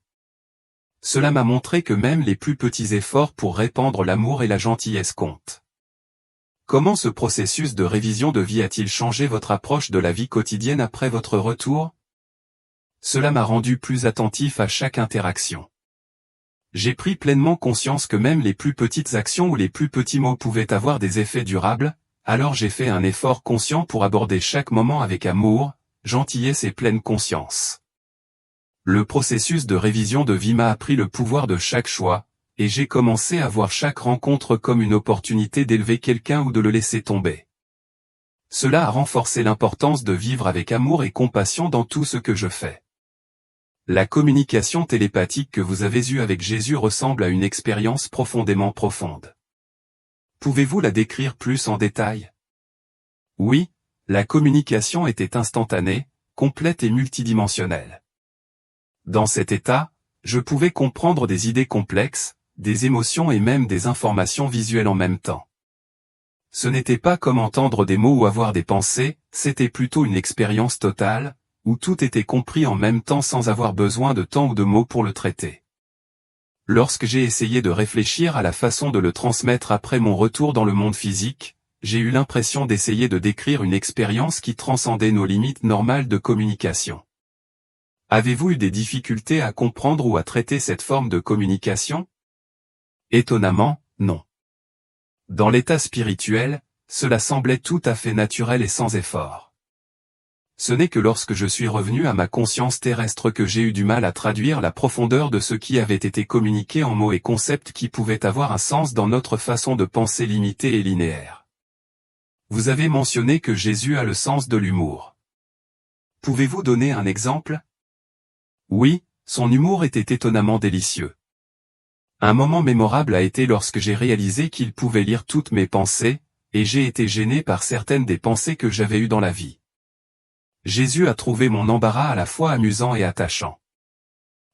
Cela m'a montré que même les plus petits efforts pour répandre l'amour et la gentillesse comptent. Comment ce processus de révision de vie a-t-il changé votre approche de la vie quotidienne après votre retour? Cela m'a rendu plus attentif à chaque interaction. J'ai pris pleinement conscience que même les plus petites actions ou les plus petits mots pouvaient avoir des effets durables, alors j'ai fait un effort conscient pour aborder chaque moment avec amour, gentillesse et pleine conscience. Le processus de révision de vie m'a appris le pouvoir de chaque choix, et j'ai commencé à voir chaque rencontre comme une opportunité d'élever quelqu'un ou de le laisser tomber. Cela a renforcé l'importance de vivre avec amour et compassion dans tout ce que je fais. La communication télépathique que vous avez eue avec Jésus ressemble à une expérience profondément profonde. Pouvez-vous la décrire plus en détail? Oui, la communication était instantanée, complète et multidimensionnelle. Dans cet état, je pouvais comprendre des idées complexes, des émotions et même des informations visuelles en même temps. Ce n'était pas comme entendre des mots ou avoir des pensées, c'était plutôt une expérience totale, où tout était compris en même temps sans avoir besoin de temps ou de mots pour le traiter. Lorsque j'ai essayé de réfléchir à la façon de le transmettre après mon retour dans le monde physique, j'ai eu l'impression d'essayer de décrire une expérience qui transcendait nos limites normales de communication. Avez-vous eu des difficultés à comprendre ou à traiter cette forme de communication? Étonnamment, non. Dans l'état spirituel, cela semblait tout à fait naturel et sans effort. Ce n'est que lorsque je suis revenu à ma conscience terrestre que j'ai eu du mal à traduire la profondeur de ce qui avait été communiqué en mots et concepts qui pouvaient avoir un sens dans notre façon de penser limitée et linéaire. Vous avez mentionné que Jésus a le sens de l'humour. Pouvez-vous donner un exemple? Oui, son humour était étonnamment délicieux. Un moment mémorable a été lorsque j'ai réalisé qu'il pouvait lire toutes mes pensées, et j'ai été gêné par certaines des pensées que j'avais eues dans la vie. Jésus a trouvé mon embarras à la fois amusant et attachant.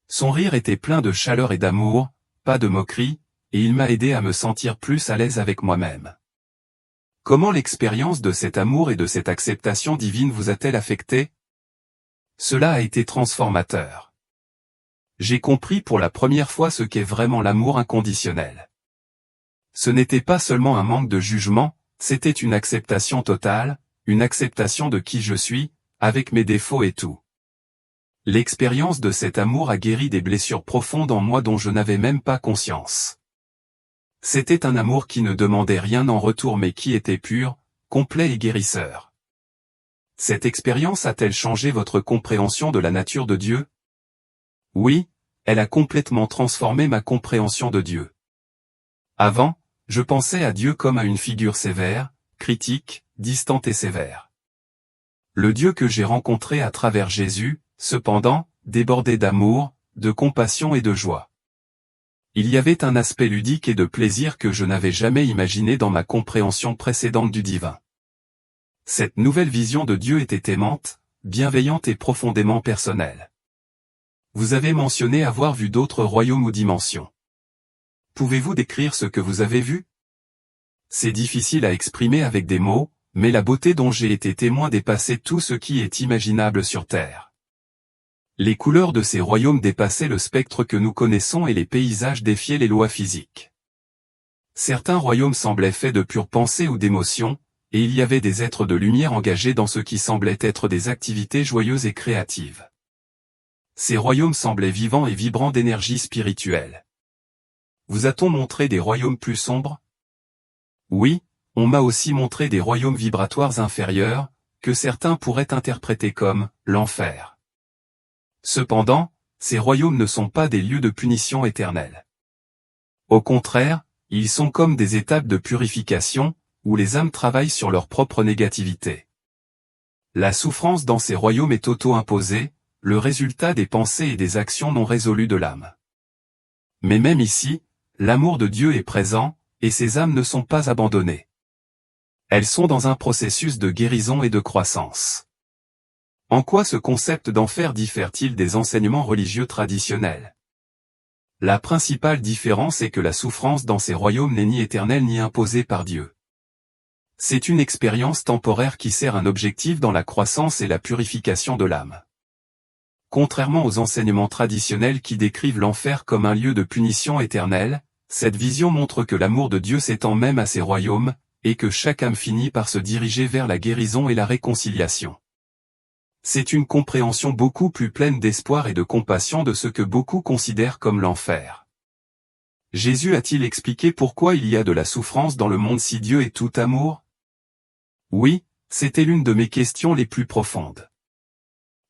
Son rire était plein de chaleur et d'amour, pas de moquerie, et il m'a aidé à me sentir plus à l'aise avec moi-même. Comment l'expérience de cet amour et de cette acceptation divine vous a-t-elle affecté? Cela a été transformateur. J'ai compris pour la première fois ce qu'est vraiment l'amour inconditionnel. Ce n'était pas seulement un manque de jugement, c'était une acceptation totale, une acceptation de qui je suis, avec mes défauts et tout. L'expérience de cet amour a guéri des blessures profondes en moi dont je n'avais même pas conscience. C'était un amour qui ne demandait rien en retour mais qui était pur, complet et guérisseur. Cette expérience a-t-elle changé votre compréhension de la nature de Dieu? Oui, elle a complètement transformé ma compréhension de Dieu. Avant, je pensais à Dieu comme à une figure sévère, critique, distante et sévère. Le Dieu que j'ai rencontré à travers Jésus, cependant, débordait d'amour, de compassion et de joie. Il y avait un aspect ludique et de plaisir que je n'avais jamais imaginé dans ma compréhension précédente du divin. Cette nouvelle vision de Dieu était aimante, bienveillante et profondément personnelle. Vous avez mentionné avoir vu d'autres royaumes ou dimensions. Pouvez-vous décrire ce que vous avez vu? C'est difficile à exprimer avec des mots, mais la beauté dont j'ai été témoin dépassait tout ce qui est imaginable sur Terre. Les couleurs de ces royaumes dépassaient le spectre que nous connaissons et les paysages défiaient les lois physiques. Certains royaumes semblaient faits de pure pensée ou d'émotion, et il y avait des êtres de lumière engagés dans ce qui semblait être des activités joyeuses et créatives. Ces royaumes semblaient vivants et vibrants d'énergie spirituelle. Vous a-t-on montré des royaumes plus sombres? Oui, on m'a aussi montré des royaumes vibratoires inférieurs, que certains pourraient interpréter comme l'enfer. Cependant, ces royaumes ne sont pas des lieux de punition éternelle. Au contraire, ils sont comme des étapes de purification, où les âmes travaillent sur leur propre négativité. La souffrance dans ces royaumes est auto-imposée, le résultat des pensées et des actions non résolues de l'âme. Mais même ici, l'amour de Dieu est présent, et ces âmes ne sont pas abandonnées. Elles sont dans un processus de guérison et de croissance. En quoi ce concept d'enfer diffère-t-il des enseignements religieux traditionnels? La principale différence est que la souffrance dans ces royaumes n'est ni éternelle ni imposée par Dieu. C'est une expérience temporaire qui sert un objectif dans la croissance et la purification de l'âme. Contrairement aux enseignements traditionnels qui décrivent l'enfer comme un lieu de punition éternelle, cette vision montre que l'amour de Dieu s'étend même à ces royaumes, et que chaque âme finit par se diriger vers la guérison et la réconciliation. C'est une compréhension beaucoup plus pleine d'espoir et de compassion de ce que beaucoup considèrent comme l'enfer. Jésus a-t-il expliqué pourquoi il y a de la souffrance dans le monde si Dieu est tout amour? Oui, c'était l'une de mes questions les plus profondes.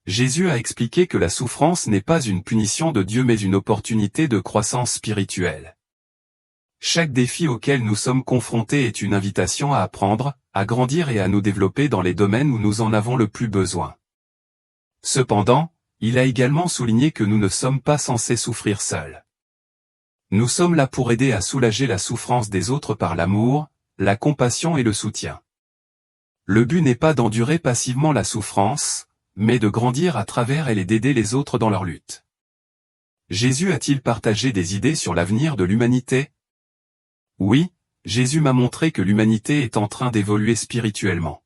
Jésus a expliqué que la souffrance n'est pas une punition de Dieu mais une opportunité de croissance spirituelle. Chaque défi auquel nous sommes confrontés est une invitation à apprendre, à grandir et à nous développer dans les domaines où nous en avons le plus besoin. Cependant, il a également souligné que nous ne sommes pas censés souffrir seuls. Nous sommes là pour aider à soulager la souffrance des autres par l'amour, la compassion et le soutien. Le but n'est pas d'endurer passivement la souffrance, mais de grandir à travers elle et d'aider les autres dans leur lutte. Jésus a-t-il partagé des idées sur l'avenir de l'humanité? Oui, Jésus m'a montré que l'humanité est en train d'évoluer spirituellement.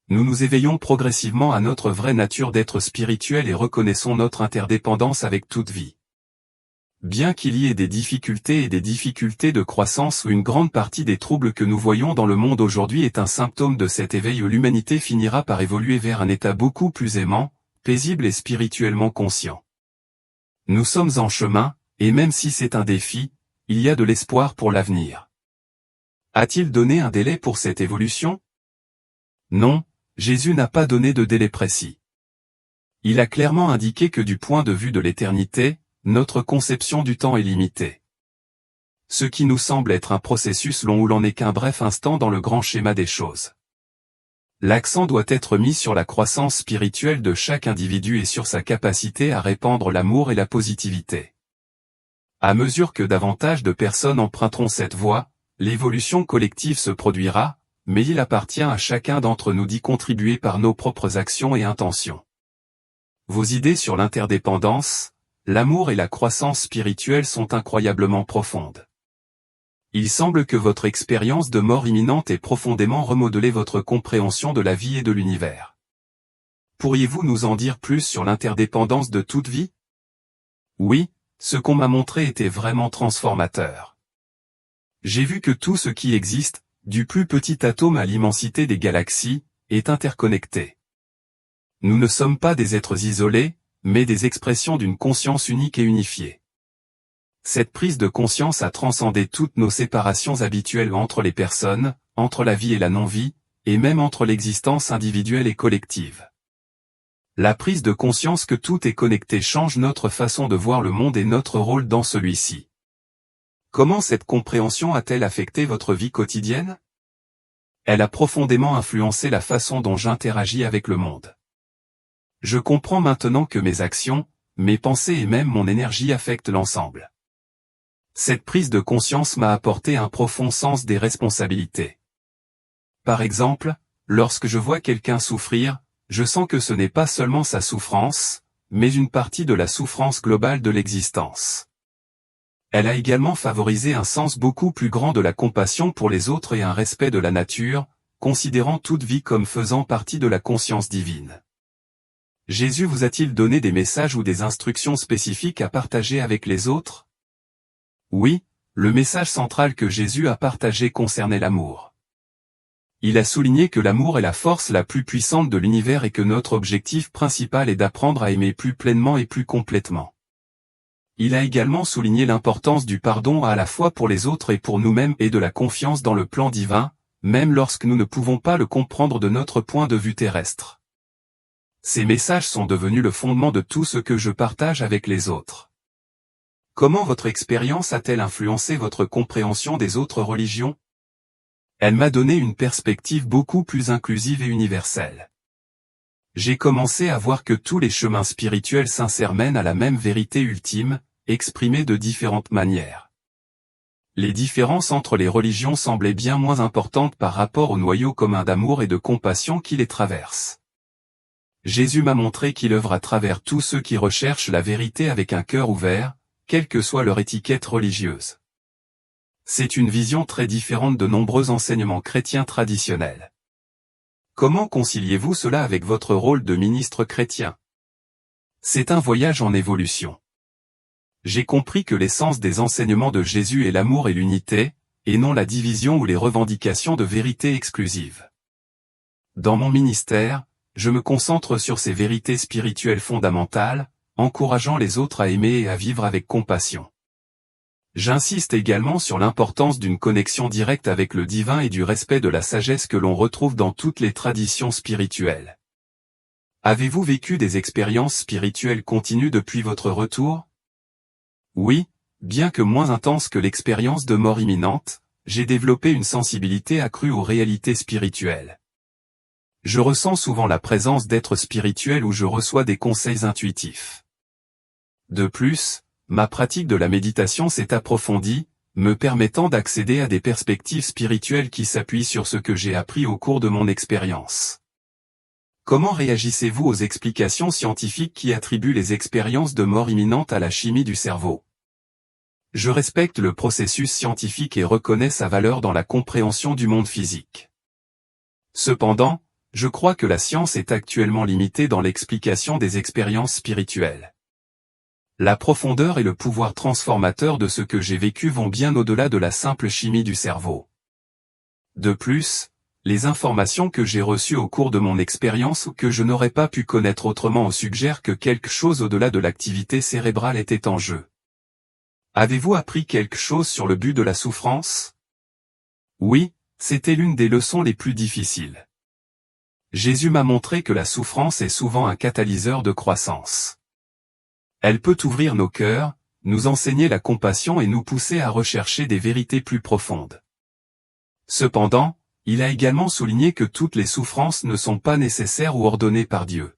Nous nous éveillons progressivement à notre vraie nature d'être spirituel et reconnaissons notre interdépendance avec toute vie. Bien qu'il y ait des difficultés et des difficultés de croissance où une grande partie des troubles que nous voyons dans le monde aujourd'hui est un symptôme de cet éveil où l'humanité finira par évoluer vers un état beaucoup plus aimant, paisible et spirituellement conscient. Nous sommes en chemin, et même si c'est un défi, il y a de l'espoir pour l'avenir. A-t-il donné un délai pour cette évolution? Non, Jésus n'a pas donné de délai précis. Il a clairement indiqué que du point de vue de l'éternité, notre conception du temps est limitée. Ce qui nous semble être un processus long où l'on n'est qu'un bref instant dans le grand schéma des choses. L'accent doit être mis sur la croissance spirituelle de chaque individu et sur sa capacité à répandre l'amour et la positivité. À mesure que davantage de personnes emprunteront cette voie, l'évolution collective se produira, mais il appartient à chacun d'entre nous d'y contribuer par nos propres actions et intentions. Vos idées sur l'interdépendance, l'amour et la croissance spirituelle sont incroyablement profondes. Il semble que votre expérience de mort imminente ait profondément remodelé votre compréhension de la vie et de l'univers. Pourriez-vous nous en dire plus sur l'interdépendance de toute vie? Oui, ce qu'on m'a montré était vraiment transformateur. J'ai vu que tout ce qui existe, du plus petit atome à l'immensité des galaxies, est interconnecté. Nous ne sommes pas des êtres isolés, mais des expressions d'une conscience unique et unifiée. Cette prise de conscience a transcendé toutes nos séparations habituelles entre les personnes, entre la vie et la non-vie, et même entre l'existence individuelle et collective. La prise de conscience que tout est connecté change notre façon de voir le monde et notre rôle dans celui-ci. Comment cette compréhension a-t-elle affecté votre vie quotidienne? Elle a profondément influencé la façon dont j'interagis avec le monde. Je comprends maintenant que mes actions, mes pensées et même mon énergie affectent l'ensemble. Cette prise de conscience m'a apporté un profond sens des responsabilités. Par exemple, lorsque je vois quelqu'un souffrir, je sens que ce n'est pas seulement sa souffrance, mais une partie de la souffrance globale de l'existence. Elle a également favorisé un sens beaucoup plus grand de la compassion pour les autres et un respect de la nature, considérant toute vie comme faisant partie de la conscience divine. Jésus vous a-t-il donné des messages ou des instructions spécifiques à partager avec les autres? Oui, le message central que Jésus a partagé concernait l'amour. Il a souligné que l'amour est la force la plus puissante de l'univers et que notre objectif principal est d'apprendre à aimer plus pleinement et plus complètement. Il a également souligné l'importance du pardon à la fois pour les autres et pour nous-mêmes et de la confiance dans le plan divin, même lorsque nous ne pouvons pas le comprendre de notre point de vue terrestre. Ces messages sont devenus le fondement de tout ce que je partage avec les autres. Comment votre expérience a-t-elle influencé votre compréhension des autres religions? Elle m'a donné une perspective beaucoup plus inclusive et universelle. J'ai commencé à voir que tous les chemins spirituels sincères mènent à la même vérité ultime, exprimée de différentes manières. Les différences entre les religions semblaient bien moins importantes par rapport au noyau commun d'amour et de compassion qui les traverse. Jésus m'a montré qu'il œuvre à travers tous ceux qui recherchent la vérité avec un cœur ouvert, quelle que soit leur étiquette religieuse. C'est une vision très différente de nombreux enseignements chrétiens traditionnels. Comment conciliez-vous cela avec votre rôle de ministre chrétien? C'est un voyage en évolution. J'ai compris que l'essence des enseignements de Jésus est l'amour et l'unité, et non la division ou les revendications de vérité exclusive. Dans mon ministère, je me concentre sur ces vérités spirituelles fondamentales, encourageant les autres à aimer et à vivre avec compassion. J'insiste également sur l'importance d'une connexion directe avec le divin et du respect de la sagesse que l'on retrouve dans toutes les traditions spirituelles. Avez-vous vécu des expériences spirituelles continues depuis votre retour? Oui, bien que moins intense que l'expérience de mort imminente, j'ai développé une sensibilité accrue aux réalités spirituelles. Je ressens souvent la présence d'êtres spirituels où je reçois des conseils intuitifs. De plus, ma pratique de la méditation s'est approfondie, me permettant d'accéder à des perspectives spirituelles qui s'appuient sur ce que j'ai appris au cours de mon expérience. Comment réagissez-vous aux explications scientifiques qui attribuent les expériences de mort imminente à la chimie du cerveau? Je respecte le processus scientifique et reconnais sa valeur dans la compréhension du monde physique. Cependant, je crois que la science est actuellement limitée dans l'explication des expériences spirituelles. La profondeur et le pouvoir transformateur de ce que j'ai vécu vont bien au-delà de la simple chimie du cerveau. De plus, les informations que j'ai reçues au cours de mon expérience ou que je n'aurais pas pu connaître autrement suggèrent que quelque chose au-delà de l'activité cérébrale était en jeu. Avez-vous appris quelque chose sur le but de la souffrance? Oui, c'était l'une des leçons les plus difficiles. Jésus m'a montré que la souffrance est souvent un catalyseur de croissance. Elle peut ouvrir nos cœurs, nous enseigner la compassion et nous pousser à rechercher des vérités plus profondes. Cependant, il a également souligné que toutes les souffrances ne sont pas nécessaires ou ordonnées par Dieu.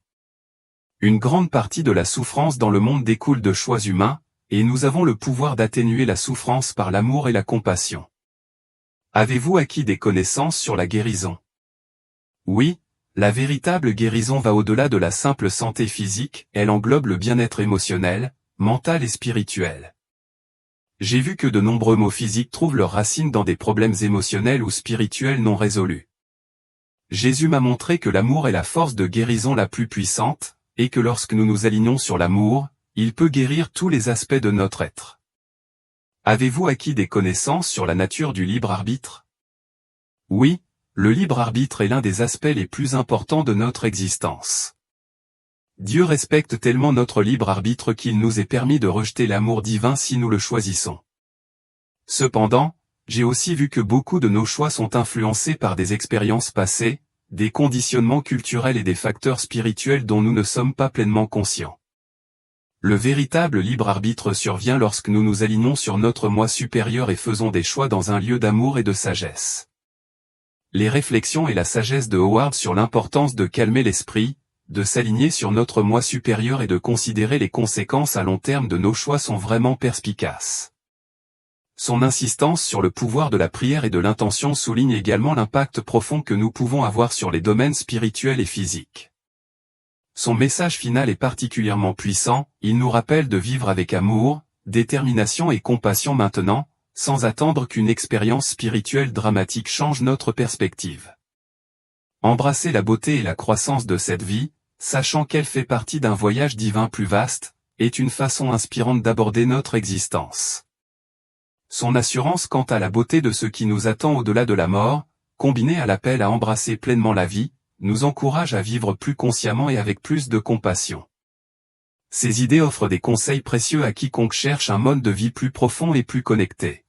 Une grande partie de la souffrance dans le monde découle de choix humains, et nous avons le pouvoir d'atténuer la souffrance par l'amour et la compassion. Avez-vous acquis des connaissances sur la guérison? Oui. La véritable guérison va au-delà de la simple santé physique, elle englobe le bien-être émotionnel, mentale et spirituelle. J'ai vu que de nombreux maux physiques trouvent leurs racines dans des problèmes émotionnels ou spirituels non résolus. Jésus m'a montré que l'amour est la force de guérison la plus puissante, et que lorsque nous nous alignons sur l'amour, il peut guérir tous les aspects de notre être. Avez-vous acquis des connaissances sur la nature du libre arbitre? Oui, le libre arbitre est l'un des aspects les plus importants de notre existence. Dieu respecte tellement notre libre arbitre qu'il nous est permis de rejeter l'amour divin si nous le choisissons. Cependant, j'ai aussi vu que beaucoup de nos choix sont influencés par des expériences passées, des conditionnements culturels et des facteurs spirituels dont nous ne sommes pas pleinement conscients. Le véritable libre arbitre survient lorsque nous nous alignons sur notre moi supérieur et faisons des choix dans un lieu d'amour et de sagesse. Les réflexions et la sagesse de Howard sur l'importance de calmer l'esprit, de s'aligner sur notre moi supérieur et de considérer les conséquences à long terme de nos choix sont vraiment perspicaces. Son insistance sur le pouvoir de la prière et de l'intention souligne également l'impact profond que nous pouvons avoir sur les domaines spirituels et physiques. Son message final est particulièrement puissant, il nous rappelle de vivre avec amour, détermination et compassion maintenant, sans attendre qu'une expérience spirituelle dramatique change notre perspective. Embrasser la beauté et la croissance de cette vie, sachant qu'elle fait partie d'un voyage divin plus vaste, est une façon inspirante d'aborder notre existence. Son assurance quant à la beauté de ce qui nous attend au-delà de la mort, combinée à l'appel à embrasser pleinement la vie, nous encourage à vivre plus consciemment et avec plus de compassion. Ces idées offrent des conseils précieux à quiconque cherche un mode de vie plus profond et plus connecté.